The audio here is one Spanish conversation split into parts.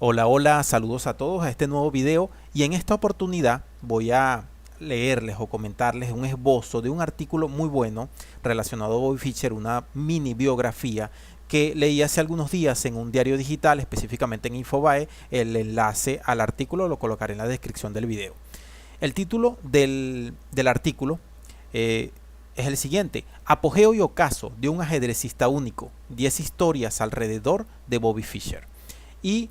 Hola, hola, saludos a todos a este nuevo video y en esta oportunidad voy a leerles o comentarles un esbozo de un artículo muy bueno relacionado a Bobby Fischer, una mini biografía que leí hace algunos días en un diario digital, específicamente en Infobae. El enlace al artículo lo colocaré en la descripción del video. El título del artículo es el siguiente: Apogeo y ocaso de un ajedrecista único, 10 historias alrededor de Bobby Fischer. Y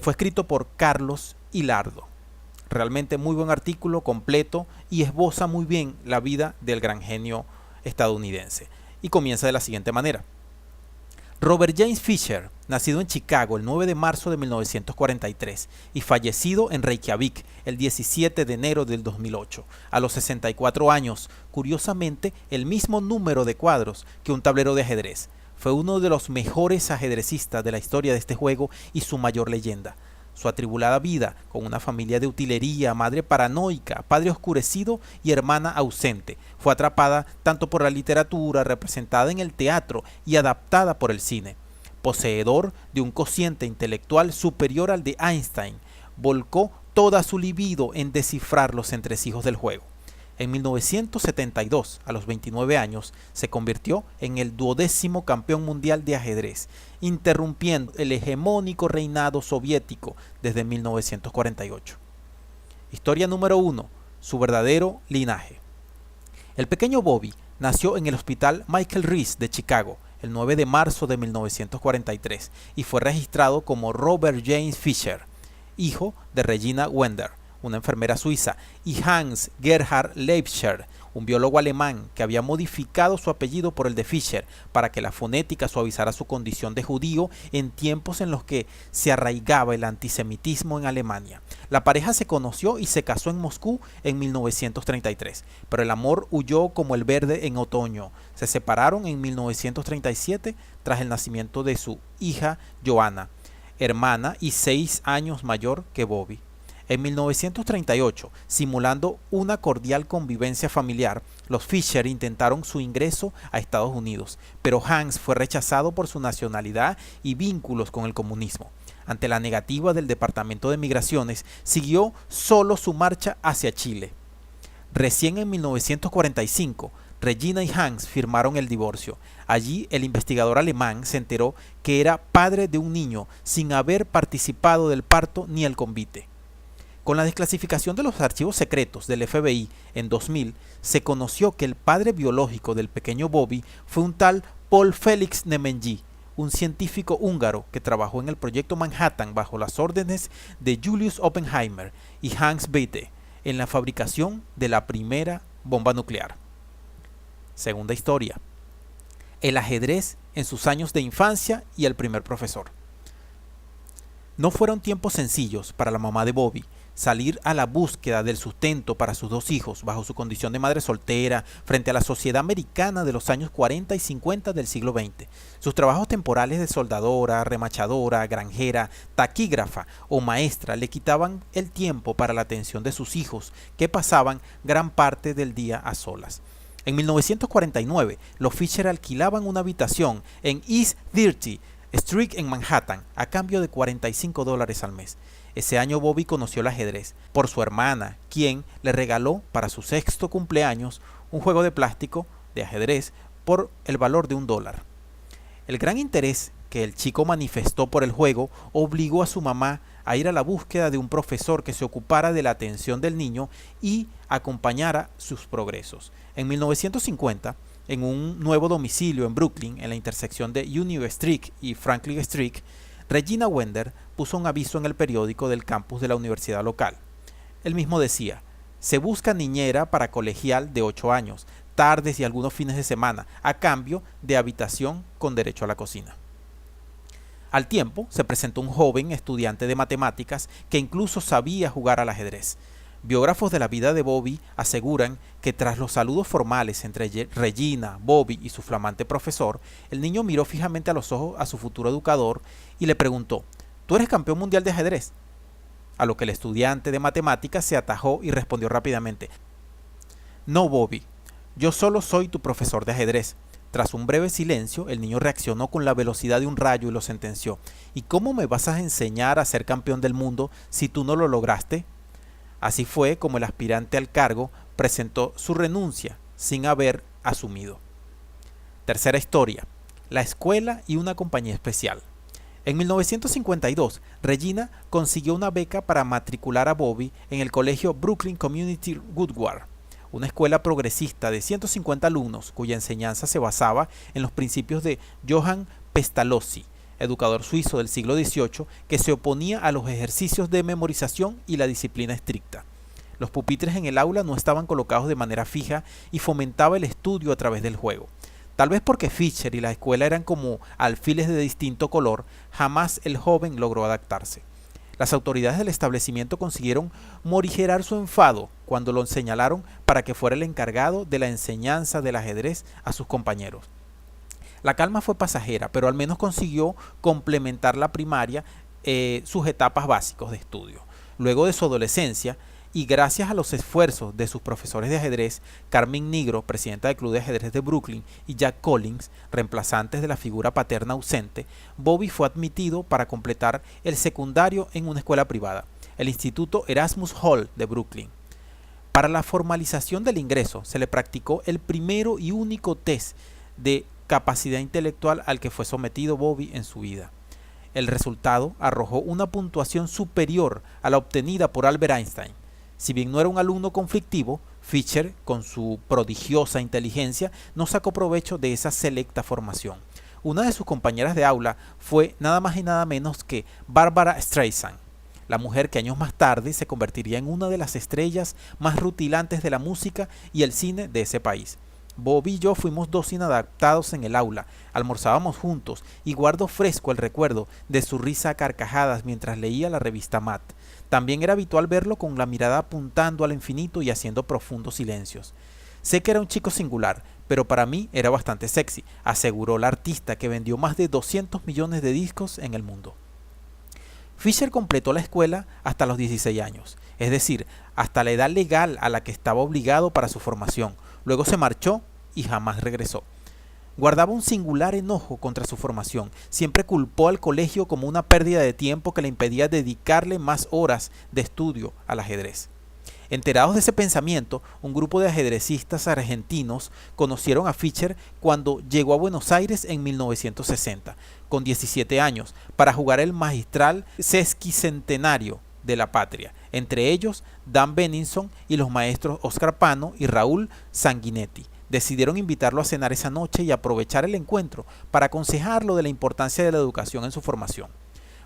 fue escrito por Carlos Hilardo. Realmente muy buen artículo, completo, y esboza muy bien la vida del gran genio estadounidense. Y comienza de la siguiente manera. Robert James Fischer, nacido en Chicago el 9 de marzo de 1943 y fallecido en Reykjavik el 17 de enero del 2008, a los 64 años, curiosamente el mismo número de cuadros que un tablero de ajedrez. Fue uno de los mejores ajedrecistas de la historia de este juego y su mayor leyenda. Su atribulada vida, con una familia de utilería, madre paranoica, padre oscurecido y hermana ausente, fue atrapada tanto por la literatura, representada en el teatro y adaptada por el cine. Poseedor de un cociente intelectual superior al de Einstein, volcó toda su libido en descifrar los entresijos del juego. En 1972, a los 29 años, se convirtió en el 12º campeón mundial de ajedrez, interrumpiendo el hegemónico reinado soviético desde 1948. Historia número 1. Su verdadero linaje. El pequeño Bobby nació en el Hospital Michael Reese de Chicago el 9 de marzo de 1943 y fue registrado como Robert James Fischer, hijo de Regina Wender, una enfermera suiza, y Hans Gerhard Leibscher, un biólogo alemán que había modificado su apellido por el de Fischer para que la fonética suavizara su condición de judío en tiempos en los que se arraigaba el antisemitismo en Alemania. La pareja se conoció y se casó en Moscú en 1933, pero el amor huyó como el verde en otoño. Se separaron en 1937 tras el nacimiento de su hija Johanna, hermana y 6 años mayor que Bobby. En 1938, simulando una cordial convivencia familiar, los Fischer intentaron su ingreso a Estados Unidos, pero Hans fue rechazado por su nacionalidad y vínculos con el comunismo. Ante la negativa del Departamento de Migraciones, siguió solo su marcha hacia Chile. Recién en 1945, Regina y Hans firmaron el divorcio. Allí el investigador alemán se enteró que era padre de un niño sin haber participado del parto ni el convite. Con la desclasificación de los archivos secretos del FBI en 2000, se conoció que el padre biológico del pequeño Bobby fue un tal Paul Felix Nemenyi, un científico húngaro que trabajó en el proyecto Manhattan bajo las órdenes de Julius Oppenheimer y Hans Bethe en la fabricación de la primera bomba nuclear. Segunda historia. El ajedrez en sus años de infancia y el primer profesor. No fueron tiempos sencillos para la mamá de Bobby. Salir a la búsqueda del sustento para sus 2 hijos bajo su condición de madre soltera frente a la sociedad americana de los años 40 y 50 del siglo XX. Sus trabajos temporales de soldadora, remachadora, granjera, taquígrafa o maestra le quitaban el tiempo para la atención de sus hijos, que pasaban gran parte del día a solas. En 1949, los Fischer alquilaban una habitación en East 30 Street en Manhattan a cambio de $45 al mes. Ese año Bobby conoció el ajedrez por su hermana, quien le regaló para su 6º cumpleaños un juego de plástico de ajedrez por el valor de $1. El gran interés que el chico manifestó por el juego obligó a su mamá a ir a la búsqueda de un profesor que se ocupara de la atención del niño y acompañara sus progresos. En 1950, en un nuevo domicilio en Brooklyn, en la intersección de Union Street y Franklin Street, Regina Wender puso un aviso en el periódico del campus de la universidad local. El mismo decía: se busca niñera para colegial de 8 años, tardes y algunos fines de semana, a cambio de habitación con derecho a la cocina. Al tiempo, se presentó un joven estudiante de matemáticas que incluso sabía jugar al ajedrez. Biógrafos de la vida de Bobby aseguran que tras los saludos formales entre Regina, Bobby y su flamante profesor, el niño miró fijamente a los ojos a su futuro educador y le preguntó: ¿tú eres campeón mundial de ajedrez? A lo que el estudiante de matemáticas se atajó y respondió rápidamente: no, Bobby, yo solo soy tu profesor de ajedrez. Tras un breve silencio, el niño reaccionó con la velocidad de un rayo y lo sentenció. ¿Y cómo me vas a enseñar a ser campeón del mundo si tú no lo lograste? Así fue como el aspirante al cargo presentó su renuncia sin haber asumido. Tercera historia: la escuela y una compañía especial. En 1952, Regina consiguió una beca para matricular a Bobby en el colegio Brooklyn Community Woodward, una escuela progresista de 150 alumnos cuya enseñanza se basaba en los principios de Johann Pestalozzi, educador suizo del siglo XVIII que se oponía a los ejercicios de memorización y la disciplina estricta. Los pupitres en el aula no estaban colocados de manera fija y fomentaba el estudio a través del juego. Tal vez porque Fisher y la escuela eran como alfiles de distinto color, jamás el joven logró adaptarse. Las autoridades del establecimiento consiguieron morigerar su enfado cuando lo señalaron para que fuera el encargado de la enseñanza del ajedrez a sus compañeros. La calma fue pasajera, pero al menos consiguió complementar la primaria, sus etapas básicas de estudio. Luego de su adolescencia, y gracias a los esfuerzos de sus profesores de ajedrez, Carmen Nigro, presidenta del Club de Ajedrez de Brooklyn, y Jack Collins, reemplazantes de la figura paterna ausente, Bobby fue admitido para completar el secundario en una escuela privada, el Instituto Erasmus Hall de Brooklyn. Para la formalización del ingreso, se le practicó el primero y único test de capacidad intelectual al que fue sometido Bobby en su vida. El resultado arrojó una puntuación superior a la obtenida por Albert Einstein. Si bien no era un alumno conflictivo, Fisher, con su prodigiosa inteligencia, no sacó provecho de esa selecta formación. Una de sus compañeras de aula fue nada más y nada menos que Barbara Streisand, la mujer que años más tarde se convertiría en una de las estrellas más rutilantes de la música y el cine de ese país. Bobby y yo fuimos dos inadaptados en el aula, almorzábamos juntos y guardo fresco el recuerdo de su risa a carcajadas mientras leía la revista Matt. También era habitual verlo con la mirada apuntando al infinito y haciendo profundos silencios. Sé que era un chico singular, pero para mí era bastante sexy, aseguró la artista que vendió más de 200 millones de discos en el mundo. Fisher completó la escuela hasta los 16 años, es decir, hasta la edad legal a la que estaba obligado para su formación. Luego se marchó y jamás regresó. Guardaba un singular enojo contra su formación. Siempre culpó al colegio como una pérdida de tiempo que le impedía dedicarle más horas de estudio al ajedrez. Enterados de ese pensamiento, un grupo de ajedrecistas argentinos conocieron a Fischer cuando llegó a Buenos Aires en 1960, con 17 años, para jugar el magistral sesquicentenario de la patria, entre ellos Dan Benninson y los maestros Oscar Pano y Raúl Sanguinetti. Decidieron invitarlo a cenar esa noche y aprovechar el encuentro para aconsejarlo de la importancia de la educación en su formación.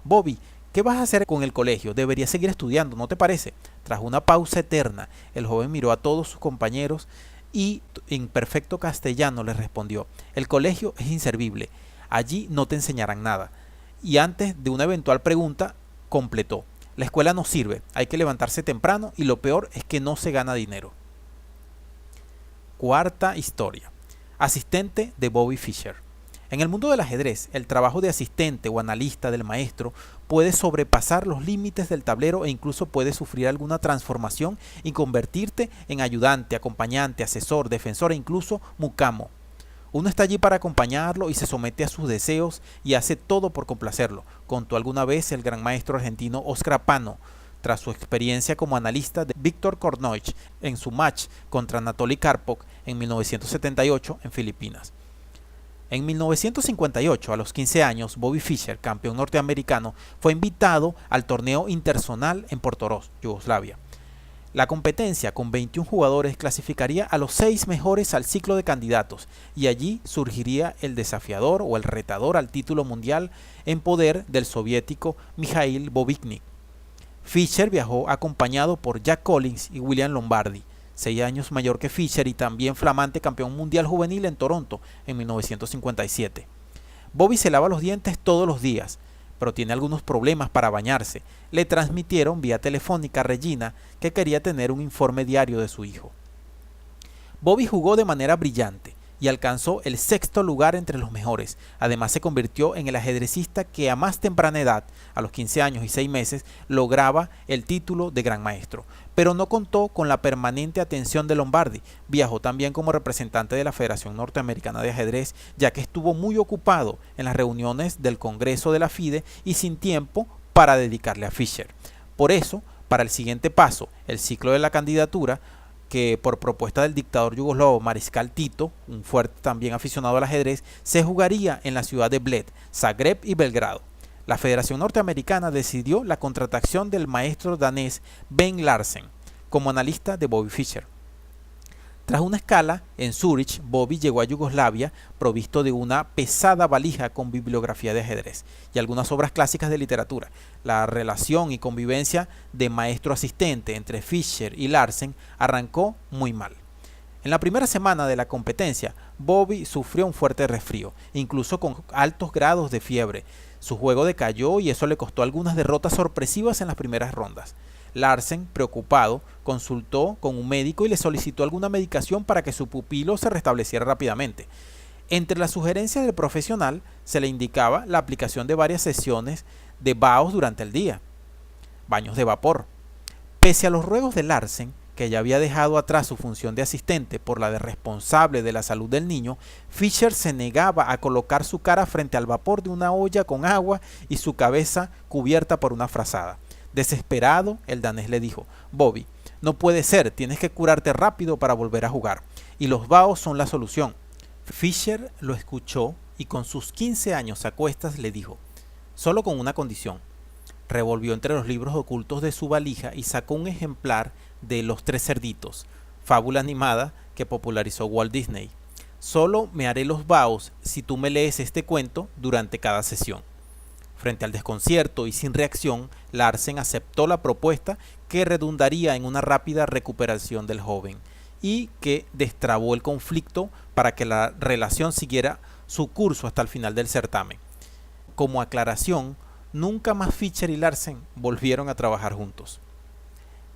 Bobby, ¿qué vas a hacer con el colegio? Deberías seguir estudiando, ¿no te parece? Tras una pausa eterna, el joven miró a todos sus compañeros y en perfecto castellano les respondió: el colegio es inservible, allí no te enseñarán nada. Y antes de una eventual pregunta, completó: la escuela no sirve, hay que levantarse temprano y lo peor es que no se gana dinero. Cuarta historia: asistente de Bobby Fischer. En el mundo del ajedrez, el trabajo de asistente o analista del maestro puede sobrepasar los límites del tablero e incluso puede sufrir alguna transformación y convertirte en ayudante, acompañante, asesor, defensor e incluso mucamo. Uno está allí para acompañarlo y se somete a sus deseos y hace todo por complacerlo, contó alguna vez el gran maestro argentino Oscar Pano, tras su experiencia como analista de Víctor Kornoich en su match contra Anatoly Karpov en 1978 en Filipinas. En 1958, a los 15 años, Bobby Fischer, campeón norteamericano, fue invitado al torneo interzonal en Portoroz, Yugoslavia. La competencia, con 21 jugadores, clasificaría a los 6 mejores al ciclo de candidatos, y allí surgiría el desafiador o el retador al título mundial en poder del soviético Mikhail Bobiknik. Fischer viajó acompañado por Jack Collins y William Lombardi, 6 años mayor que Fischer y también flamante campeón mundial juvenil en Toronto en 1957. Bobby se lava los dientes todos los días, pero tiene algunos problemas para bañarse. Le transmitieron vía telefónica a Regina que quería tener un informe diario de su hijo. Bobby jugó de manera brillante y alcanzó el sexto lugar entre los mejores. Además se convirtió en el ajedrecista que a más temprana edad, a los 15 años y 6 meses, lograba el título de Gran Maestro. Pero no contó con la permanente atención de Lombardi. Viajó también como representante de la Federación Norteamericana de Ajedrez, ya que estuvo muy ocupado en las reuniones del Congreso de la FIDE y sin tiempo para dedicarle a Fischer. Por eso, para el siguiente paso, el ciclo de la candidatura, que por propuesta del dictador yugoslavo Mariscal Tito, un fuerte también aficionado al ajedrez, se jugaría en la ciudad de Bled, Zagreb y Belgrado. La Federación Norteamericana decidió la contratación del maestro danés Ben Larsen como analista de Bobby Fischer. Tras una escala en Zúrich, Bobby llegó a Yugoslavia provisto de una pesada valija con bibliografía de ajedrez y algunas obras clásicas de literatura. La relación y convivencia de maestro-asistente entre Fischer y Larsen arrancó muy mal. En la primera semana de la competencia, Bobby sufrió un fuerte resfrío, incluso con altos grados de fiebre. Su juego decayó y eso le costó algunas derrotas sorpresivas en las primeras rondas. Larsen, preocupado, consultó con un médico y le solicitó alguna medicación para que su pupilo se restableciera rápidamente. Entre las sugerencias del profesional se le indicaba la aplicación de varias sesiones de vaos durante el día, baños de vapor. Pese a los ruegos de Larsen, que ya había dejado atrás su función de asistente por la de responsable de la salud del niño, Fischer se negaba a colocar su cara frente al vapor de una olla con agua y su cabeza cubierta por una frazada. Desesperado, el danés le dijo: Bobby, no puede ser, tienes que curarte rápido para volver a jugar, y los vaos son la solución. Fischer lo escuchó y con sus 15 años a cuestas le dijo: solo con una condición. Revolvió entre los libros ocultos de su valija y sacó un ejemplar de Los Tres Cerditos, fábula animada que popularizó Walt Disney. Solo me haré los vaos si tú me lees este cuento durante cada sesión. Frente al desconcierto y sin reacción, Larsen aceptó la propuesta que redundaría en una rápida recuperación del joven y que destrabó el conflicto para que la relación siguiera su curso hasta el final del certamen. Como aclaración, nunca más Fischer y Larsen volvieron a trabajar juntos.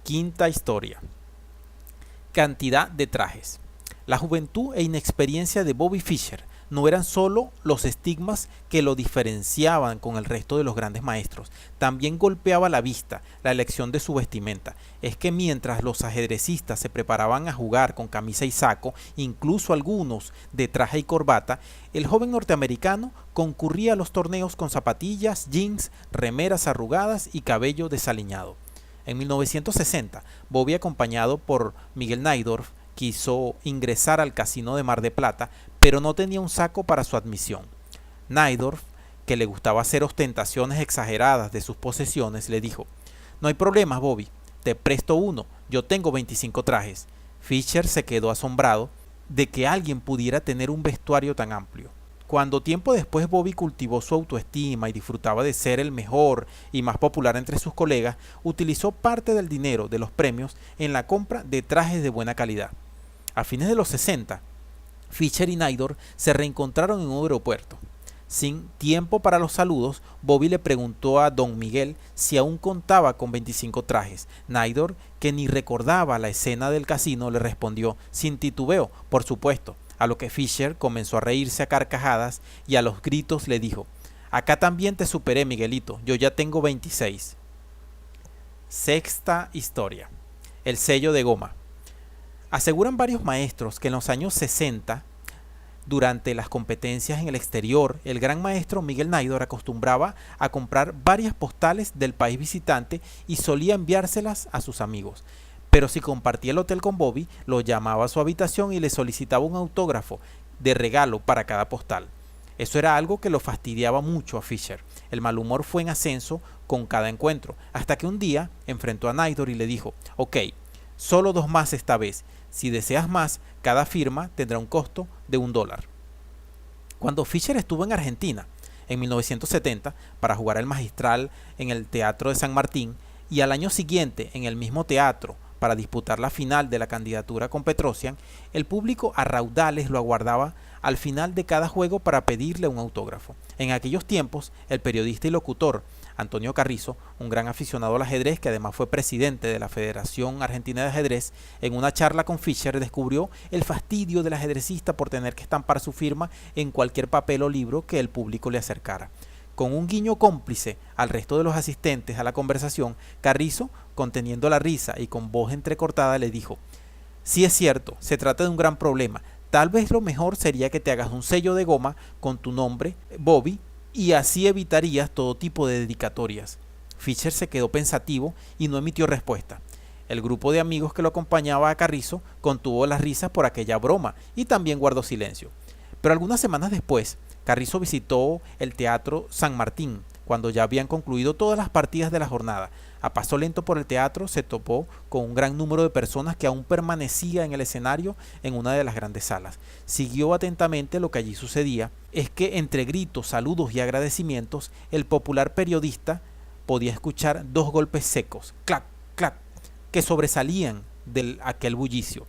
Quinta historia. Cantidad de trajes. La juventud e inexperiencia de Bobby Fischer no eran solo los estigmas que lo diferenciaban con el resto de los grandes maestros, también golpeaba la vista la elección de su vestimenta. Es que mientras los ajedrecistas se preparaban a jugar con camisa y saco, incluso algunos de traje y corbata, el joven norteamericano concurría a los torneos con zapatillas, jeans, remeras arrugadas y cabello desaliñado. En 1960, Bobby, acompañado por Miguel Najdorf, quiso ingresar al casino de Mar de Plata, pero no tenía un saco para su admisión. Najdorf, que le gustaba hacer ostentaciones exageradas de sus posesiones, le dijo: no hay problemas, Bobby, te presto uno, yo tengo 25 trajes. Fischer se quedó asombrado de que alguien pudiera tener un vestuario tan amplio. Cuando tiempo después Bobby cultivó su autoestima y disfrutaba de ser el mejor y más popular entre sus colegas, utilizó parte del dinero de los premios en la compra de trajes de buena calidad. A fines de los 60, Fischer y Najdorf se reencontraron en un aeropuerto. Sin tiempo para los saludos, Bobby le preguntó a don Miguel si aún contaba con 25 trajes. Najdorf, que ni recordaba la escena del casino, le respondió sin titubeo: por supuesto. A lo que Fischer comenzó a reírse a carcajadas y a los gritos le dijo: acá también te superé, Miguelito, yo ya tengo 26. Sexta historia. El sello de goma. Aseguran varios maestros que en los años 60, durante las competencias en el exterior, el gran maestro Miguel Najdorf acostumbraba a comprar varias postales del país visitante y solía enviárselas a sus amigos. Pero si compartía el hotel con Bobby, lo llamaba a su habitación y le solicitaba un autógrafo de regalo para cada postal. Eso era algo que lo fastidiaba mucho a Fischer. El mal humor fue en ascenso con cada encuentro, hasta que un día enfrentó a Najdorf y le dijo: ok, solo 2 más esta vez. Si deseas más, cada firma tendrá un costo de $1. Cuando Fischer estuvo en Argentina en 1970 para jugar el magistral en el Teatro de San Martín y al año siguiente en el mismo teatro para disputar la final de la candidatura con Petrosian, el público a raudales lo aguardaba al final de cada juego para pedirle un autógrafo. En aquellos tiempos, el periodista y locutor Antonio Carrizo, un gran aficionado al ajedrez que además fue presidente de la Federación Argentina de Ajedrez, en una charla con Fischer descubrió el fastidio del ajedrecista por tener que estampar su firma en cualquier papel o libro que el público le acercara. Con un guiño cómplice al resto de los asistentes a la conversación, Carrizo, conteniendo la risa y con voz entrecortada, le dijo: «Sí es cierto, se trata de un gran problema. Tal vez lo mejor sería que te hagas un sello de goma con tu nombre, Bobby, y así evitarías todo tipo de dedicatorias». Fischer se quedó pensativo y no emitió respuesta. El grupo de amigos que lo acompañaba a Carrizo contuvo las risas por aquella broma y también guardó silencio. Pero algunas semanas después, Carrizo visitó el Teatro San Martín, cuando ya habían concluido todas las partidas de la jornada. A paso lento por el teatro se topó con un gran número de personas que aún permanecía en el escenario en una de las grandes salas. Siguió atentamente lo que allí sucedía. Es que entre gritos, saludos y agradecimientos, el popular periodista podía escuchar dos golpes secos, clac, clac, que sobresalían de aquel bullicio.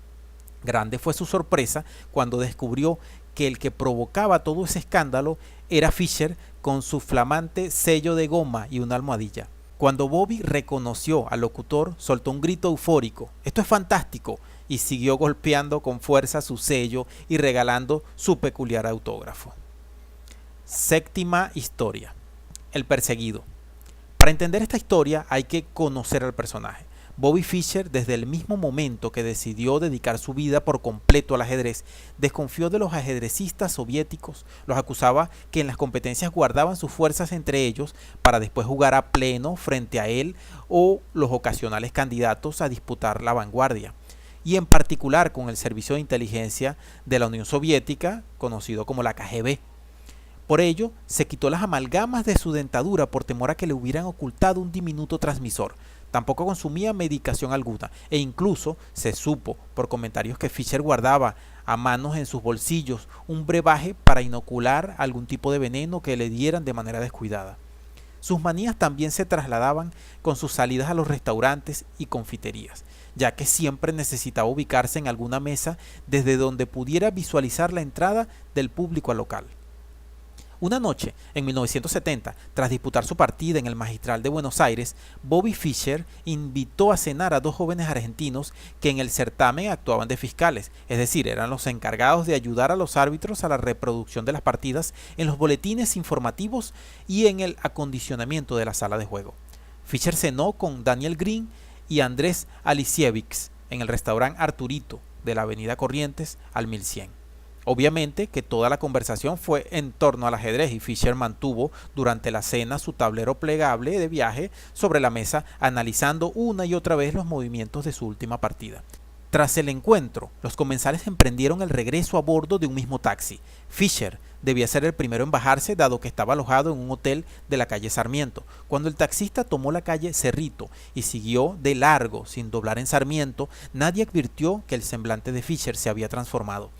Grande fue su sorpresa cuando descubrió que el que provocaba todo ese escándalo era Fischer con su flamante sello de goma y una almohadilla. Cuando Bobby reconoció al locutor, soltó un grito eufórico: «¡Esto es fantástico!», y siguió golpeando con fuerza su sello y regalando su peculiar autógrafo. Séptima historia: el perseguido. Para entender esta historia hay que conocer al personaje. Bobby Fischer, desde el mismo momento que decidió dedicar su vida por completo al ajedrez, desconfió de los ajedrecistas soviéticos, los acusaba que en las competencias guardaban sus fuerzas entre ellos para después jugar a pleno frente a él o los ocasionales candidatos a disputar la vanguardia, y en particular con el servicio de inteligencia de la Unión Soviética, conocido como la KGB. Por ello, se quitó las amalgamas de su dentadura por temor a que le hubieran ocultado un diminuto transmisor. Tampoco consumía medicación alguna, e incluso se supo por comentarios que Fischer guardaba a manos en sus bolsillos un brebaje para inocular algún tipo de veneno que le dieran de manera descuidada. Sus manías también se trasladaban con sus salidas a los restaurantes y confiterías, ya que siempre necesitaba ubicarse en alguna mesa desde donde pudiera visualizar la entrada del público al local. Una noche, en 1970, tras disputar su partida en el Magistral de Buenos Aires, Bobby Fischer invitó a cenar a dos jóvenes argentinos que en el certamen actuaban de fiscales, es decir, eran los encargados de ayudar a los árbitros a la reproducción de las partidas en los boletines informativos y en el acondicionamiento de la sala de juego. Fischer cenó con Daniel Green y Andrés Alisiewicz en el restaurante Arturito de la avenida Corrientes al 1100. Obviamente que toda la conversación fue en torno al ajedrez y Fischer mantuvo durante la cena su tablero plegable de viaje sobre la mesa, analizando una y otra vez los movimientos de su última partida. Tras el encuentro, los comensales emprendieron el regreso a bordo de un mismo taxi. Fischer debía ser el primero en bajarse, dado que estaba alojado en un hotel de la calle Sarmiento. Cuando el taxista tomó la calle Cerrito y siguió de largo sin doblar en Sarmiento, nadie advirtió que el semblante de Fischer se había transformado.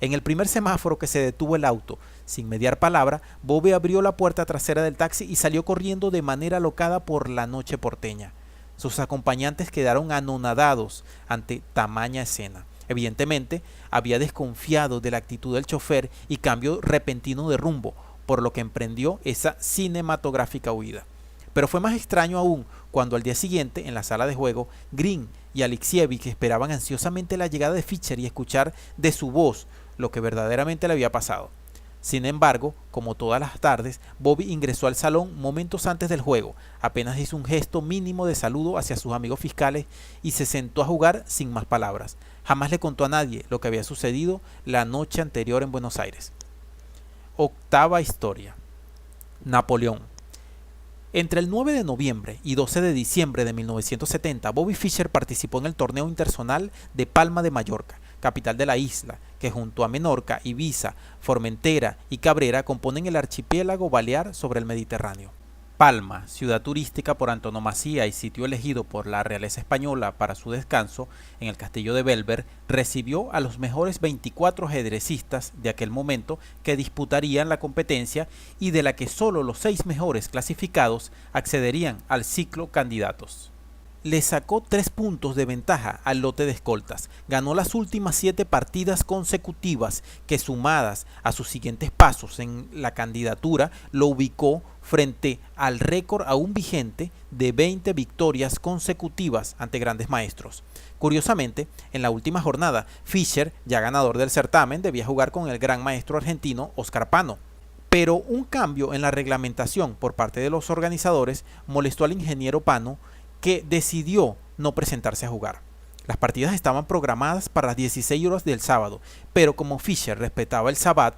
En el primer semáforo que se detuvo el auto, sin mediar palabra, Bobby abrió la puerta trasera del taxi y salió corriendo de manera alocada por la noche porteña. Sus acompañantes quedaron anonadados ante tamaña escena. Evidentemente, había desconfiado de la actitud del chofer y cambió repentino de rumbo, por lo que emprendió esa cinematográfica huida. Pero fue más extraño aún cuando al día siguiente, en la sala de juego, Green y Alisiewicz esperaban ansiosamente la llegada de Fischer y escuchar de su voz lo que verdaderamente le había pasado. Sin embargo, como todas las tardes, Bobby ingresó al salón momentos antes del juego, apenas hizo un gesto mínimo de saludo hacia sus amigos fiscales y se sentó a jugar sin más palabras. Jamás le contó a nadie lo que había sucedido la noche anterior en Buenos Aires. Octava historia: Napoleón. Entre el 9 de noviembre y 12 de diciembre de 1970, Bobby Fischer participó en el torneo internacional de Palma de Mallorca, capital de la isla, que junto a Menorca, Ibiza, Formentera y Cabrera componen el archipiélago balear sobre el Mediterráneo. Palma, ciudad turística por antonomasia y sitio elegido por la realeza española para su descanso en el castillo de Bellver, recibió a los mejores 24 ajedrecistas de aquel momento que disputarían la competencia y de la que solo los 6 mejores clasificados accederían al ciclo candidatos. le sacó 3 puntos de ventaja al lote de escoltas. Ganó las últimas 7 partidas consecutivas que, sumadas a sus siguientes pasos en la candidatura, lo ubicó frente al récord aún vigente de 20 victorias consecutivas ante grandes maestros. Curiosamente, en la última jornada, Fischer, ya ganador del certamen, debía jugar con el gran maestro argentino Oscar Pano. Pero un cambio en la reglamentación por parte de los organizadores molestó al ingeniero Pano, que decidió no presentarse a jugar. Las partidas estaban programadas para las 16 horas del sábado, pero como Fischer respetaba el Sabbat,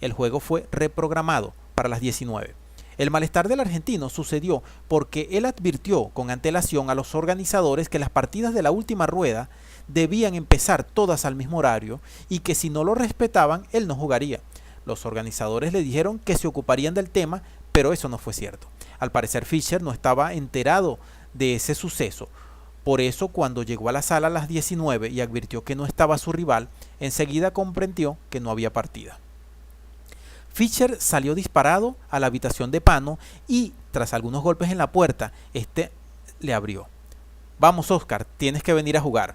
el juego fue reprogramado para las 19. El malestar del argentino sucedió porque él advirtió con antelación a los organizadores que las partidas de la última rueda debían empezar todas al mismo horario y que si no lo respetaban, él no jugaría. Los organizadores le dijeron que se ocuparían del tema, pero eso no fue cierto. Al parecer Fischer no estaba enterado de ese suceso. Por eso, cuando llegó a la sala a las 19 y advirtió que no estaba su rival, enseguida comprendió que no había partida. Fischer salió disparado a la habitación de Pano y, tras algunos golpes en la puerta, este le abrió. «Vamos, Oscar, tienes que venir a jugar».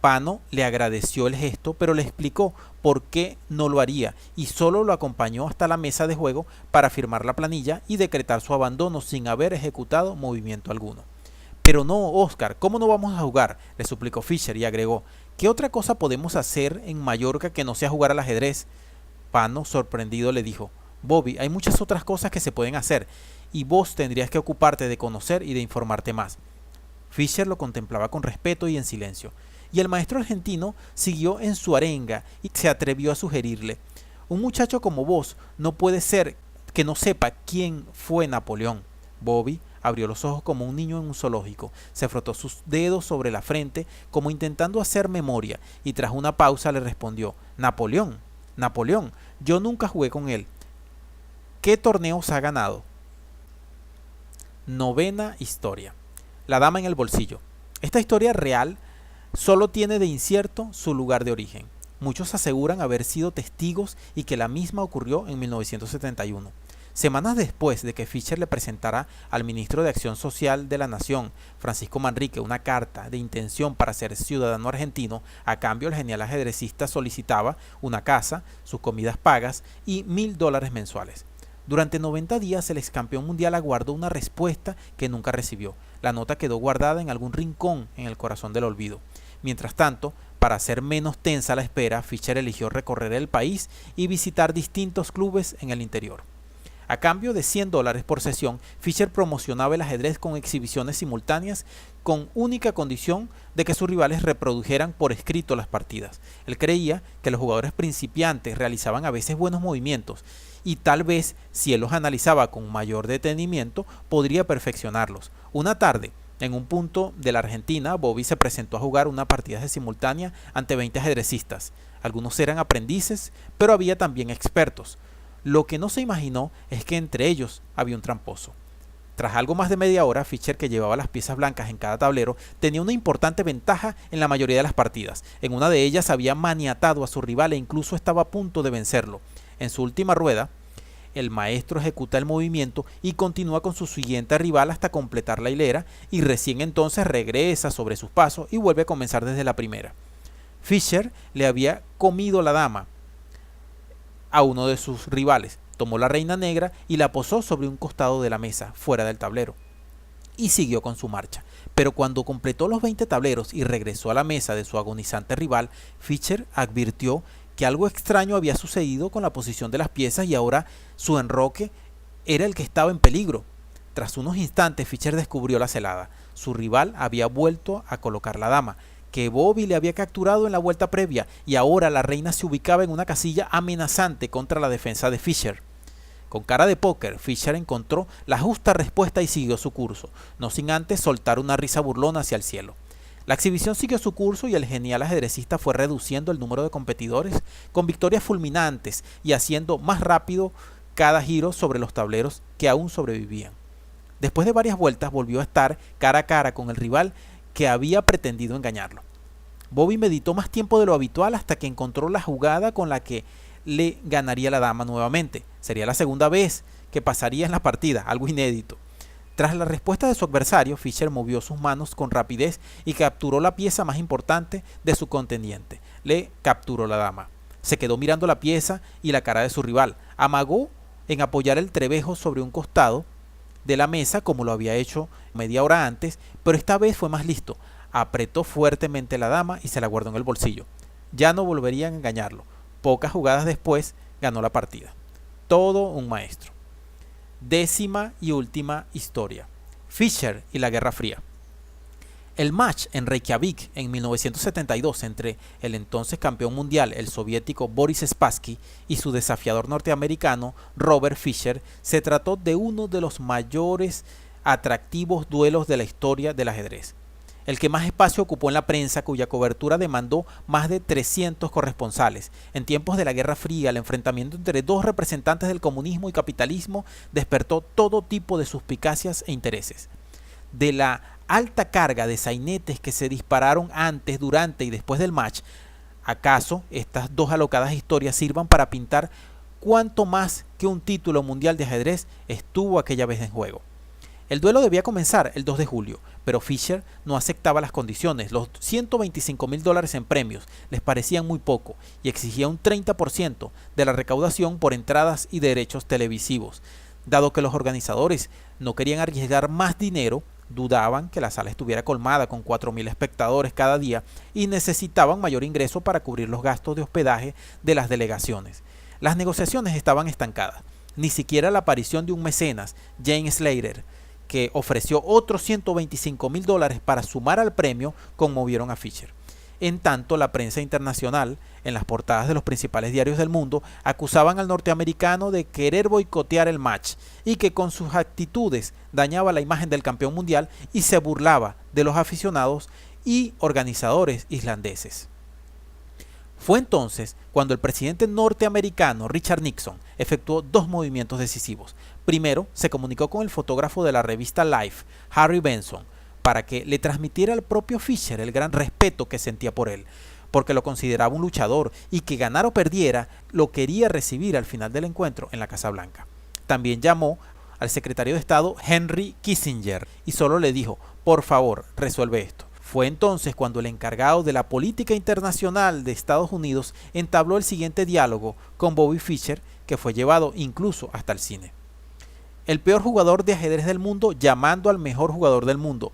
Pano le agradeció el gesto, pero le explicó por qué no lo haría y solo lo acompañó hasta la mesa de juego para firmar la planilla y decretar su abandono sin haber ejecutado movimiento alguno. «Pero no, Oscar, ¿cómo no vamos a jugar?», le suplicó Fischer y agregó: «¿Qué otra cosa podemos hacer en Mallorca que no sea jugar al ajedrez?». Pano, sorprendido, le dijo: «Bobby, hay muchas otras cosas que se pueden hacer y vos tendrías que ocuparte de conocer y de informarte más». Fischer lo contemplaba con respeto y en silencio, y el maestro argentino siguió en su arenga y se atrevió a sugerirle: «Un muchacho como vos no puede ser que no sepa quién fue Napoleón». Bobby abrió los ojos como un niño en un zoológico, se frotó sus dedos sobre la frente como intentando hacer memoria y tras una pausa le respondió: «Napoleón, Napoleón, yo nunca jugué con él. ¿Qué torneos ha ganado?». Novena historia: La dama en el bolsillo. Esta historia real solo tiene de incierto su lugar de origen. Muchos aseguran haber sido testigos y que la misma ocurrió en 1971. Semanas después de que Fischer le presentara al ministro de Acción Social de la Nación, Francisco Manrique, una carta de intención para ser ciudadano argentino, a cambio el genial ajedrecista solicitaba una casa, sus comidas pagas y $1000 mensuales. Durante 90 días el ex campeón mundial aguardó una respuesta que nunca recibió. La nota quedó guardada en algún rincón en el corazón del olvido. Mientras tanto, para hacer menos tensa la espera, Fischer eligió recorrer el país y visitar distintos clubes en el interior. A cambio de $100 por sesión, Fischer promocionaba el ajedrez con exhibiciones simultáneas con única condición de que sus rivales reprodujeran por escrito las partidas. Él creía que los jugadores principiantes realizaban a veces buenos movimientos y tal vez, si él los analizaba con mayor detenimiento, podría perfeccionarlos. Una tarde, en un punto de la Argentina, Bobby se presentó a jugar una partida de simultánea ante 20 ajedrecistas. Algunos eran aprendices, pero había también expertos. Lo que no se imaginó es que entre ellos había un tramposo. Tras algo más de media hora, Fischer, que llevaba las piezas blancas en cada tablero, tenía una importante ventaja en la mayoría de las partidas. En una de ellas había maniatado a su rival e incluso estaba a punto de vencerlo. En su última rueda, el maestro ejecuta el movimiento y continúa con su siguiente rival hasta completar la hilera y recién entonces regresa sobre sus pasos y vuelve a comenzar desde la primera. Fischer le había comido la dama a uno de sus rivales, tomó la reina negra y la posó sobre un costado de la mesa, fuera del tablero, y siguió con su marcha. Pero cuando completó los 20 tableros y regresó a la mesa de su agonizante rival, Fischer advirtió que algo extraño había sucedido con la posición de las piezas y ahora su enroque era el que estaba en peligro. Tras unos instantes, Fischer descubrió la celada. Su rival había vuelto a colocar la dama, que Bobby le había capturado en la vuelta previa, y ahora la reina se ubicaba en una casilla amenazante contra la defensa de Fischer. Con cara de póker, Fischer encontró la justa respuesta y siguió su curso, no sin antes soltar una risa burlona hacia el cielo. La exhibición siguió su curso y el genial ajedrecista fue reduciendo el número de competidores con victorias fulminantes y haciendo más rápido cada giro sobre los tableros que aún sobrevivían. Después de varias vueltas volvió a estar cara a cara con el rival que había pretendido engañarlo. Bobby meditó más tiempo de lo habitual hasta que encontró la jugada con la que le ganaría la dama nuevamente. Sería la segunda vez que pasaría en la partida, algo inédito. Tras la respuesta de su adversario, Fischer movió sus manos con rapidez y capturó la pieza más importante de su contendiente. Le capturó la dama. Se quedó mirando la pieza y la cara de su rival. Amagó en apoyar el trebejo sobre un costado de la mesa como lo había hecho media hora antes, pero esta vez fue más listo. Apretó fuertemente la dama y se la guardó en el bolsillo. Ya no volverían a engañarlo. Pocas jugadas después ganó la partida. Todo un maestro. Décima y última historia. Fischer y la Guerra Fría. El match en Reykjavik en 1972 entre el entonces campeón mundial, el soviético Boris Spassky, y su desafiador norteamericano Robert Fischer se trató de uno de los mayores atractivos duelos de la historia del ajedrez. El que más espacio ocupó en la prensa, cuya cobertura demandó más de 300 corresponsales. En tiempos de la Guerra Fría, el enfrentamiento entre dos representantes del comunismo y capitalismo despertó todo tipo de suspicacias e intereses. De la alta carga de sainetes que se dispararon antes, durante y después del match, ¿acaso estas dos alocadas historias sirvan para pintar cuánto más que un título mundial de ajedrez estuvo aquella vez en juego? El duelo debía comenzar el 2 de julio, pero Fischer no aceptaba las condiciones. Los $125.000 en premios les parecían muy poco y exigía un 30% de la recaudación por entradas y derechos televisivos. Dado que los organizadores no querían arriesgar más dinero, dudaban que la sala estuviera colmada con 4.000 espectadores cada día y necesitaban mayor ingreso para cubrir los gastos de hospedaje de las delegaciones. Las negociaciones estaban estancadas. Ni siquiera la aparición de un mecenas, James Slater, que ofreció otros $125.000 para sumar al premio, conmovieron a Fischer. En tanto, la prensa internacional, en las portadas de los principales diarios del mundo, acusaban al norteamericano de querer boicotear el match y que con sus actitudes dañaba la imagen del campeón mundial y se burlaba de los aficionados y organizadores islandeses. Fue entonces cuando el presidente norteamericano Richard Nixon efectuó dos movimientos decisivos. Primero, se comunicó con el fotógrafo de la revista Life, Harry Benson, para que le transmitiera al propio Fischer el gran respeto que sentía por él, porque lo consideraba un luchador y que ganara o perdiera lo quería recibir al final del encuentro en la Casa Blanca. También llamó al secretario de Estado Henry Kissinger y solo le dijo: por favor, resuelve esto. Fue entonces cuando el encargado de la política internacional de Estados Unidos entabló el siguiente diálogo con Bobby Fischer, que fue llevado incluso hasta el cine. El peor jugador de ajedrez del mundo llamando al mejor jugador del mundo.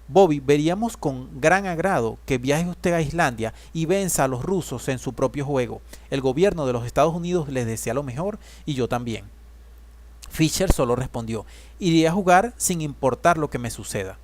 Bobby, veríamos con gran agrado que viaje usted a Islandia y venza a los rusos en su propio juego. El gobierno de los Estados Unidos les desea lo mejor y yo también. Fischer solo respondió: iré a jugar sin importar lo que me suceda.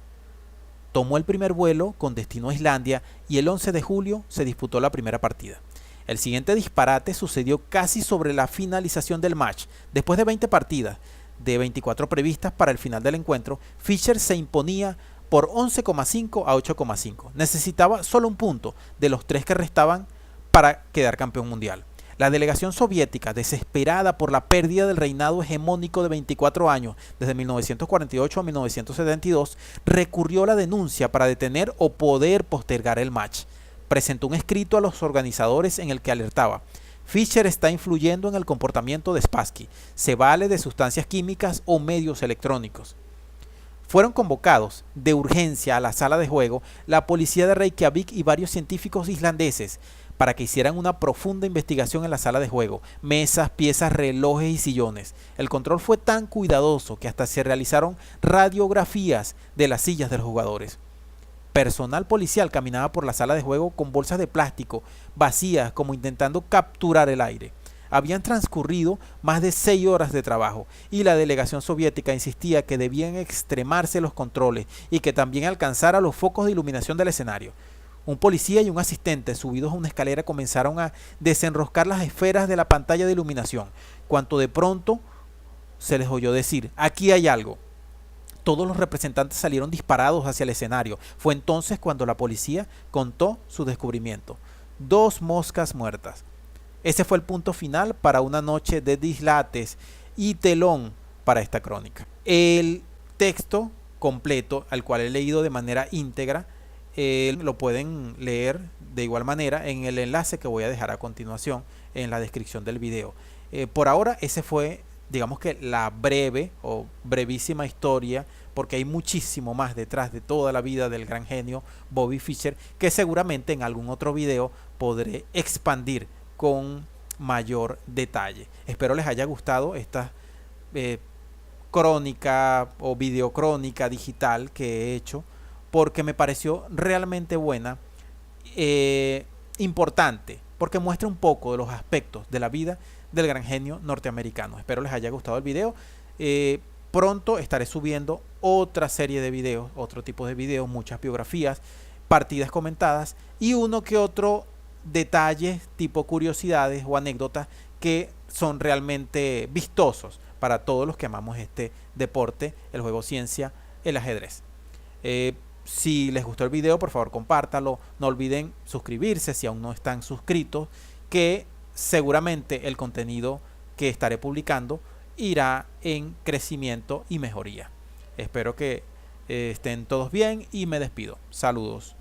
Tomó el primer vuelo con destino a Islandia y el 11 de julio se disputó la primera partida. El siguiente disparate sucedió casi sobre la finalización del match. Después de 20 partidas, de 24 previstas para el final del encuentro, Fischer se imponía por 11,5 a 8,5. Necesitaba solo un punto de los 3 que restaban para quedar campeón mundial. La delegación soviética, desesperada por la pérdida del reinado hegemónico de 24 años, desde 1948 a 1972, recurrió a la denuncia para detener o poder postergar el match. Presentó un escrito a los organizadores en el que alertaba: Fischer está influyendo en el comportamiento de Spassky, se vale de sustancias químicas o medios electrónicos. Fueron convocados de urgencia a la sala de juego la policía de Reykjavik y varios científicos islandeses para que hicieran una profunda investigación en la sala de juego: mesas, piezas, relojes y sillones. El control fue tan cuidadoso que hasta se realizaron radiografías de las sillas de los jugadores. Personal policial caminaba por la sala de juego con bolsas de plástico vacías, como intentando capturar el aire. Habían transcurrido más de 6 horas de trabajo y la delegación soviética insistía que debían extremarse los controles y que también alcanzara los focos de iluminación del escenario. Un policía y un asistente subidos a una escalera comenzaron a desenroscar las esferas de la pantalla de iluminación, cuando de pronto se les oyó decir: aquí hay algo. Todos los representantes salieron disparados hacia el escenario. Fue entonces cuando la policía contó su descubrimiento: 2 moscas muertas. Ese fue el punto final para una noche de dislates y telón para esta crónica. El texto completo, al cual he leído de manera íntegra, lo pueden leer de igual manera en el enlace que voy a dejar a continuación en la descripción del video. Por ahora ese fue, digamos que, la breve o brevísima historia porque hay muchísimo más detrás de toda la vida del gran genio Bobby Fischer, que seguramente en algún otro video podré expandir con mayor detalle. Espero les haya gustado esta crónica o videocrónica digital que he hecho, porque me pareció realmente buena, importante, porque muestra un poco de los aspectos de la vida del gran genio norteamericano. Espero les haya gustado el video. Pronto estaré subiendo otra serie de videos, otro tipo de videos, muchas biografías, partidas comentadas y uno que otro detalles tipo curiosidades o anécdotas que son realmente vistosos para todos los que amamos este deporte, el juego ciencia, el ajedrez. Si les gustó el video, por favor compártalo. No olviden suscribirse si aún no están suscritos, que seguramente el contenido que estaré publicando irá en crecimiento y mejoría. Espero que estén todos bien y me despido. Saludos.